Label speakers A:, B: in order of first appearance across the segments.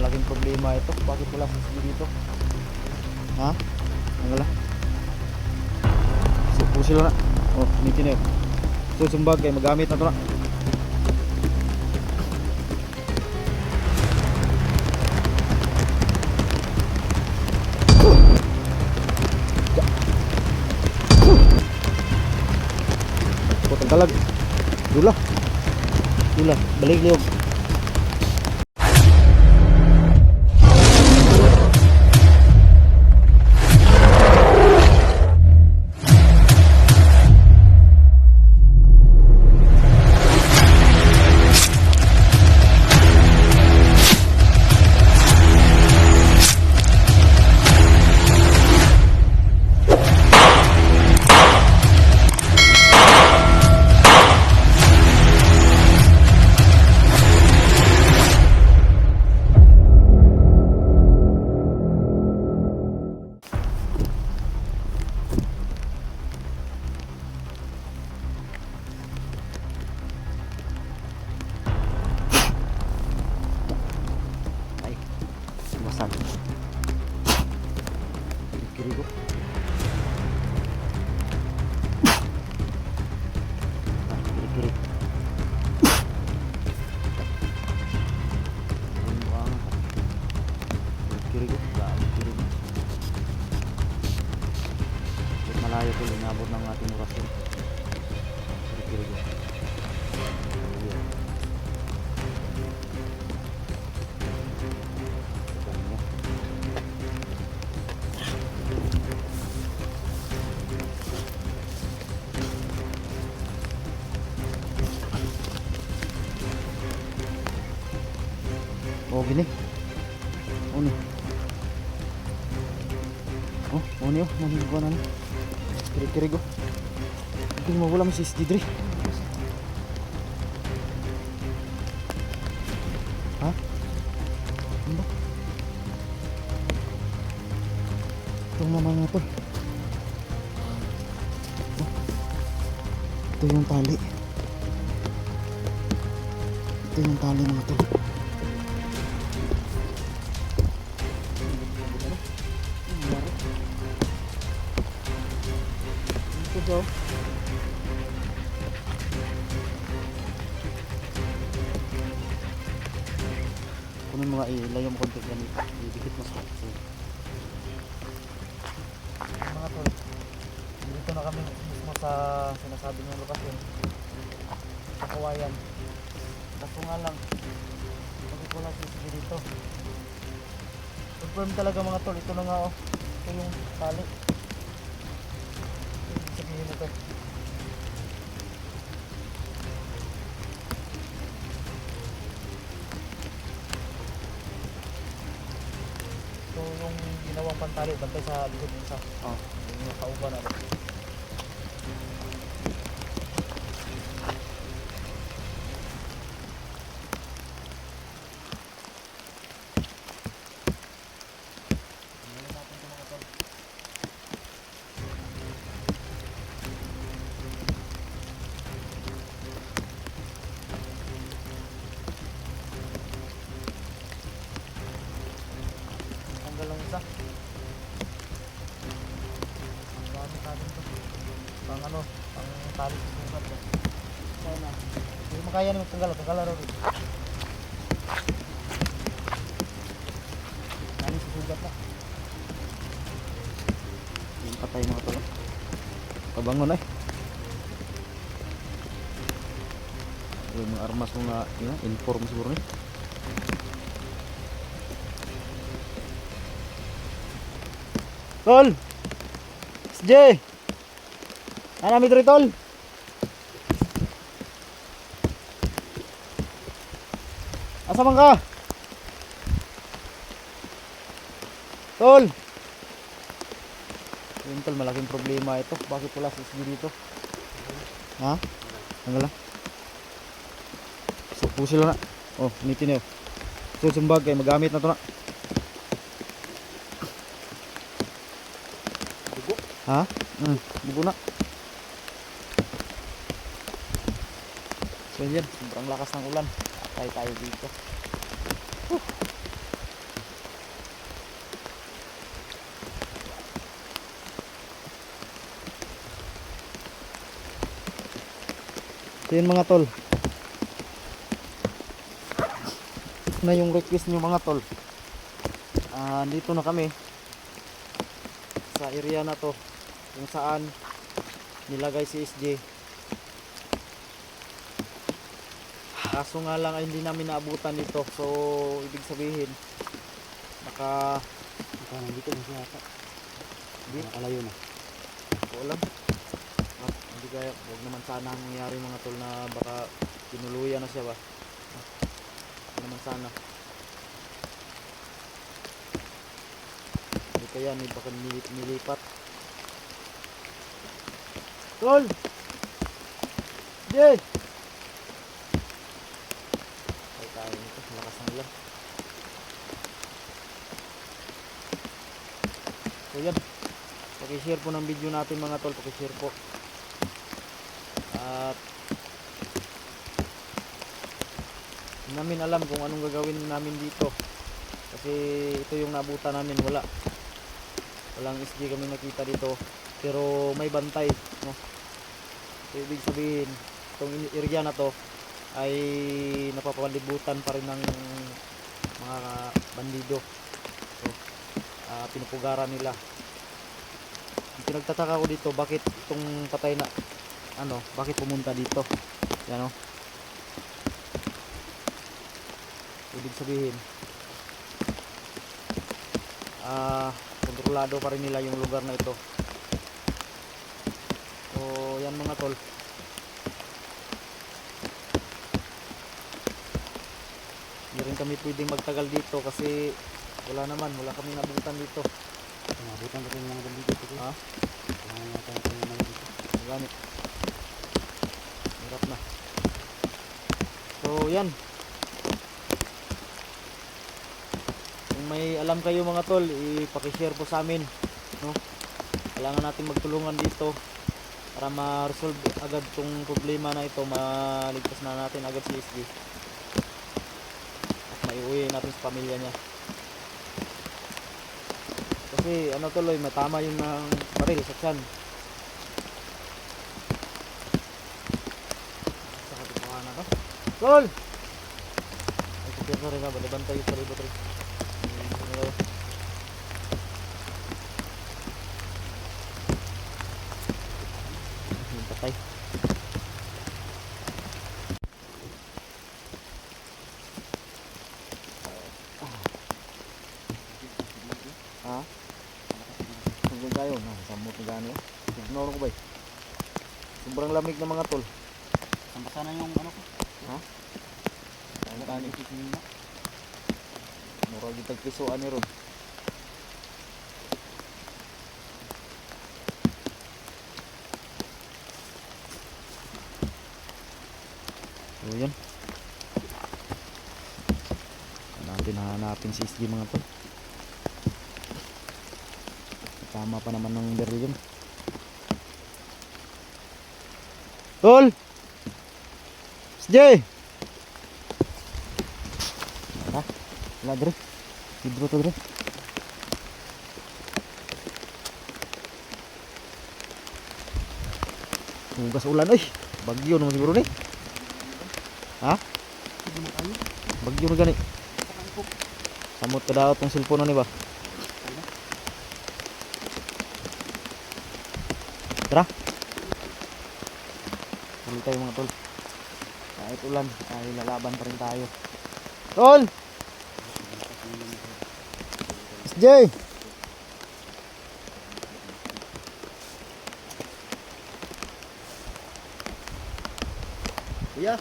A: malaking problema ito. Bakit wala CCTV dito? Ha? Ang wala? Sila na. Oh, nitin na yun. Susumbag kayo, magamit na ito na. Putang talag. Dula. Balik liog. Masan kiri ko kiri malayo ko inabot ng ating orasyon. Kiri ko oh gini ini oh ini ko na kiri ko hindi mo wala masis didri ha ano ba itong mama nga to ito yung tali mga to. Go. Kunin mo nga ilayo mo konti ganito. Didikit mo sa kasi. Mga tol, dito na kami mismo sa sinasabi ng lokasyon. Sa Kawayan. Kaso nga lang, bakit wala CCTV dito? Confirm talaga mga tol, ito na nga oh. Ito yung tali. Sabihin ito. So yung ginawang pantali bantay sa likod ng isa. Yung nakauban na. Tanggal lang isa. Dami natin to. Pang ano, pang tali sa sugat to. Sana. Hindi makaya naman tanggal raw rin. Tali sa sugat na. Yung patay mga to. Kabangon eh. Yung mga armas mo nga, inform siguro ni. Tol! SJ! Ano namin ito tol? Asa man ka? Tol! Yun tol, malaking problema ito. Bakit wala CCTV dito? Ha? Ang gala? So, sila na. Oh, nitin na yun. Susumbag kayo, magamit na ito na. Ha? Bugo na. So yan, sobrang lakas ng ulan. Tayo dito. So yun mga tol. Na yung request nyo mga tol. Dito na kami sa area na to kung saan nilagay si SJ. Kaso nga lang ay hindi namin naabutan dito. So ibig sabihin naka nandito na siya ata. Hindi nakalayo na. So alam. Hindi kaya, huwag naman sana ang nangyari mga tol na baka tinuluyan na siya ba. Huwag naman sana. Hindi kaya baka nilipat. Tol! Jay! Ay tayo nito, malakas ng ulan. So yan, pakishare po ng video natin mga tol, pakishare po. At hindi namin alam kung anong gagawin namin dito kasi ito yung naabutan namin, walang SG kami nakita dito pero may bantay, no? So, ibig sabihin itong area na to ay napapalibutan pa rin ng mga bandido. So, pinupugaran nila. Pinagtataka ko dito bakit itong patay na bakit pumunta dito, yan o. Ibig sabihin kontrolado pa rin nila yung lugar na ito. So yan mga tol, hindi rin kami pwedeng magtagal dito kasi wala kami nabutan dito. Nabutan ko yung mga bandito dito. Ganit. Hirap na. So yan, kung may alam kayo mga tol, ipakishare po sa amin, no? Kailangan natin magtulungan dito para ma-resolve agad tong problema na ito, maligtas na natin agad si SG at maiuwi natin sa pamilya niya. Kasi tuloy, matama yung baril sa tiyan. Sa katipahan ako tol! Ay kupirsa rin ka, balibantay yung saribot rin. Yung patay. Hanggang tayo na samot na gano'n. Ignore ko ba eh. Sobrang lamig ng mga tol. Sambasa na yung ko. Ano kani? Murag itag pisuan ni Rod. So yan, natin hanapin si SG mga tol. Tama pa naman ng baril yun. Tol! SJ! Wala dre. Hidro to dre. Hugas ulan oy. Bagyo naman siguro ni. Ha? Bagyo na gani. Samot ka daw tong cellphone na ni ba? Tara. Tuloy tayo mga tol. Kahit ulan, ay lalaban pa rin tayo. Tol! SJ! Kuya!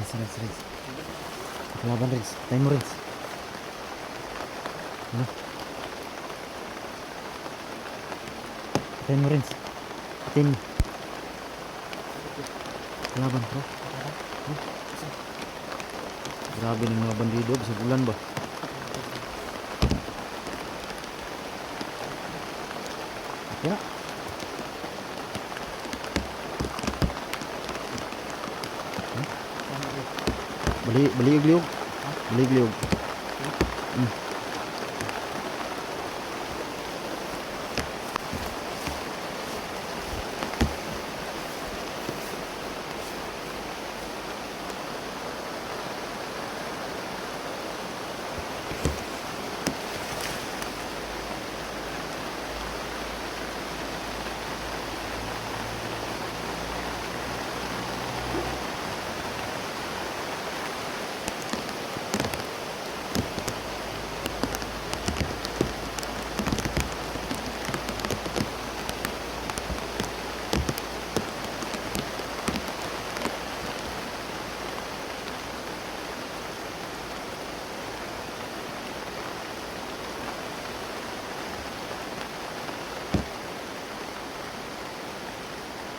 A: Rinse. Kalaban Rinse. Tayo mo Rinse. Ano? Tayo mo Rinse. Tayo mo. Kalaban bro. Grabe ng mga bandido sa bulan ba? Ya. Baliog-liog. Baliog-liog.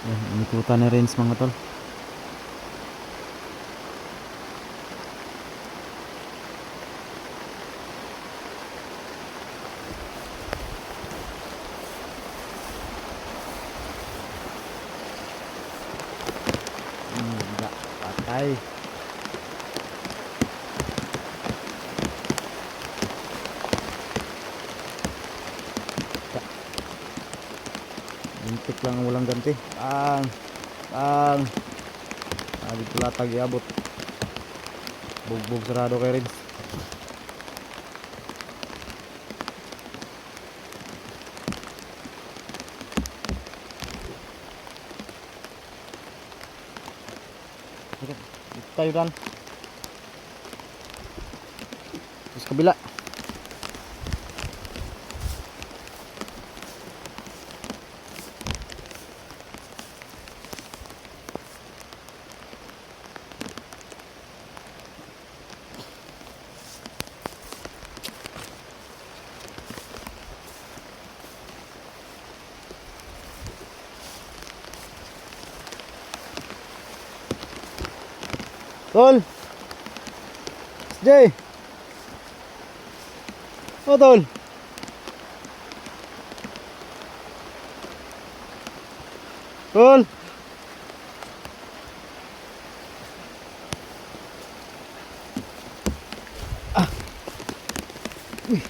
A: Yan, inikutan na rin mga tol. Enggak, patay. Lintik lang ang walang ganti. Dito latag iabot. Bugbog sarado kay Rins. Dito tayo dan. Terus kabila. Tol. Jay. Oh, tol. Tol. Wih.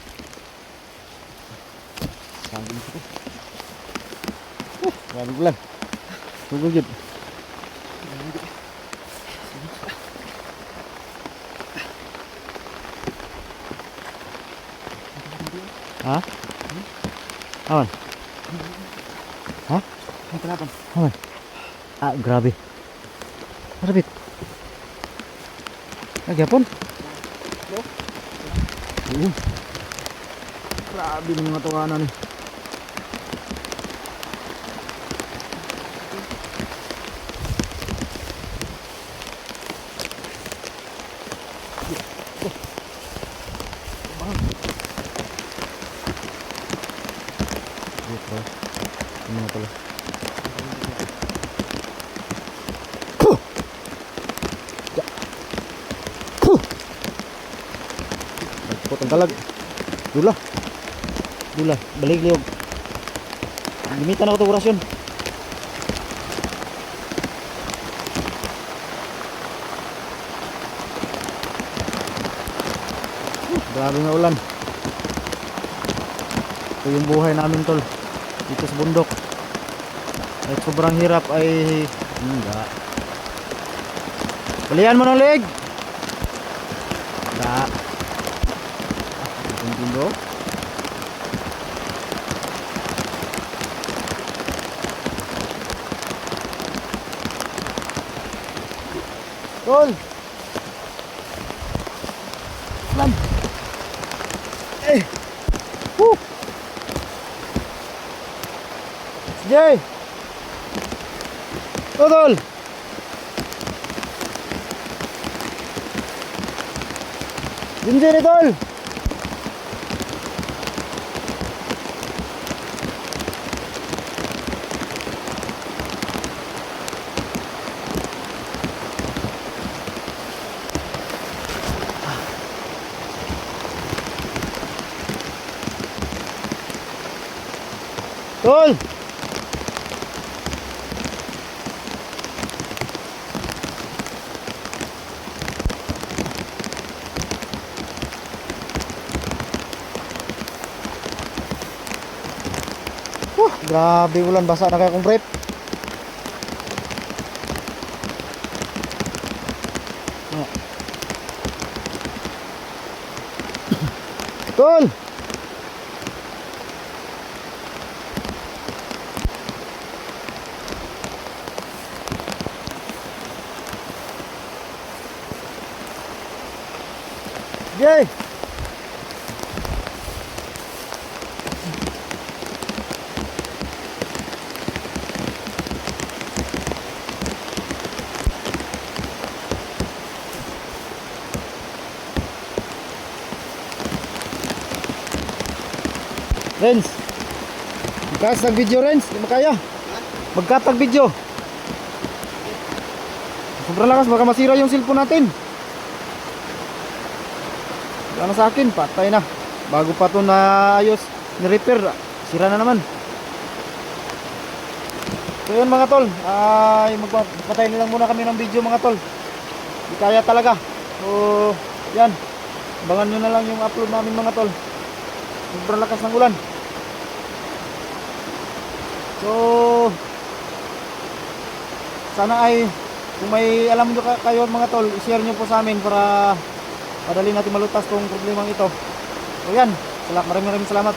A: Sanggup itu. Baru bulan. Tunggu jut. Hah? Awan? Hah? Kenapa? Awan? Ah, grabe. Marabit. Nagyapon? Grabe ng mga tukanan eh. Ini apa lah? Potong talag. Dula. Balik liog. Limitan ako to orasyon. Grabe nga ulan. Ito yung buhay namin tol. Dito sa bundok. Kahit sobrang hirap ay enggak. Balian mo ng leg. Enggak. Tindo. Tol. Lan. Jay. Tol. Jinjir tol. Tol. Grabe ulan, basa na kaya kong brief. Tol! Yay! Renz, magkatag video Renz, di makaya. Magkatag video. Sobrang lakas, baka masira yung cellphone natin. Wala na sa akin, patay na. Bago pa ito naayos, ni-repair, sira na naman. So yun mga tol, ay magpatay na lang muna kami ng video mga tol. Di kaya talaga. So yan, abangan nyo na lang yung upload namin mga tol. Sobrang lakas ng ulan. So sana ay kung may alam nyo kayo mga tol, i-share nyo po sa amin para madali natin malutas tong problemang ito. So yan, maraming salamat.